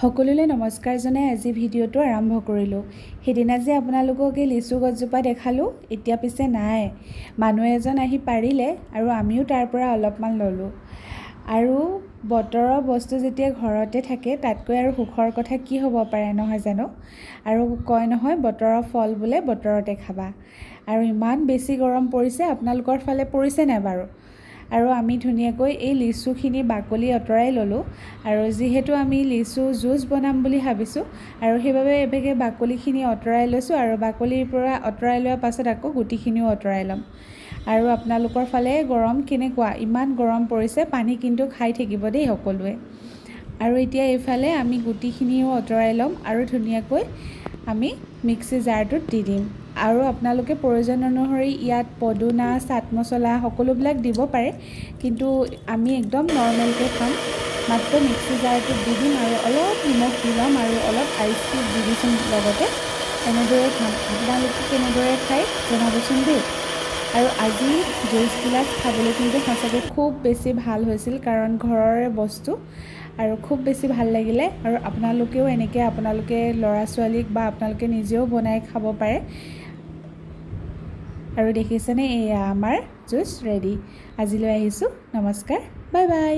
সকলোলৈ নমস্কাৰ জনাই আজি ভিডিঅ'টো আৰম্ভ কৰিলোঁ। সেইদিনা যে আপোনালোকক এই লিচু গছজোপা দেখালোঁ, এতিয়া পিছে নাই। মানুহ এজন আহি পাৰিলে আৰু আমিও তাৰ পৰা অলপমান ল'লোঁ। আৰু বতৰৰ বস্তু যেতিয়া ঘৰতে থাকে তাতকৈ আৰু সুখৰ কথা কি হ'ব পাৰে নহয় জানো। আৰু কয় নহয় বতৰৰ ফল বোলে বতৰতে খাবা। আৰু ইমান বেছি গৰম পৰিছে, আপোনালোকৰ ফালে পৰিছে নাই বাৰু? আৰু আমি ধুনীয়াকৈ এই লিচুখিনি বাকলি আঁতৰাই ল'লোঁ। আৰু যিহেতু আমি লিচু জুচ বনাম বুলি ভাবিছোঁ আৰু সেইবাবে এবেগে বাকলিখিনি আঁতৰাই লৈছোঁ আৰু বাকলিৰ পৰা আঁতৰাই লোৱাৰ পাছত আকৌ গুটিখিনিও আঁতৰাই ল'ম। আৰু আপোনালোকৰ ফালে গৰম কেনেকুৱা? ইমান গৰম পৰিছে, পানী কিন্তু খাই থাকিব দেই সকলোৱে। আৰু এতিয়া এইফালে আমি গুটিখিনিও আঁতৰাই ল'ম আৰু ধুনীয়াকৈ আমি মিক্সি জাৰটোত দি দিম। আৰু আপোনালোকে প্ৰয়োজন অনুসৰি ইয়াত পদুনা, চাট মছলা সকলোবিলাক দিব পাৰে, কিন্তু আমি একদম নৰ্মেলকৈ খাম। মাত্ৰ মিক্সি জাৰটোত দি দিম আৰু অলপ নিমখ দি ল'ম আৰু অলপ আইচ কিউব দি দিছোঁ লগতে। এনেদৰে খাম। আপোনালোকে কেনেদৰে খায় জনাবচোন দেই। আৰু আজি জুচ গিলাচ খাবলৈ কিন্তু সঁচাকৈ খুব বেছি ভাল হৈছিল, কাৰণ ঘৰৰে বস্তু আৰু খুব বেছি ভাল লাগিলে। আৰু আপোনালোকেও এনেকৈ আপোনালোকে ল'ৰা ছোৱালীক বা আপোনালোকে নিজেও বনাই খাব পাৰে। আৰু দেখিছেনে, এয়া আমাৰ জুচ ৰেডি। আজিলৈ আহিছোঁ, নমস্কাৰ, বাই বাই।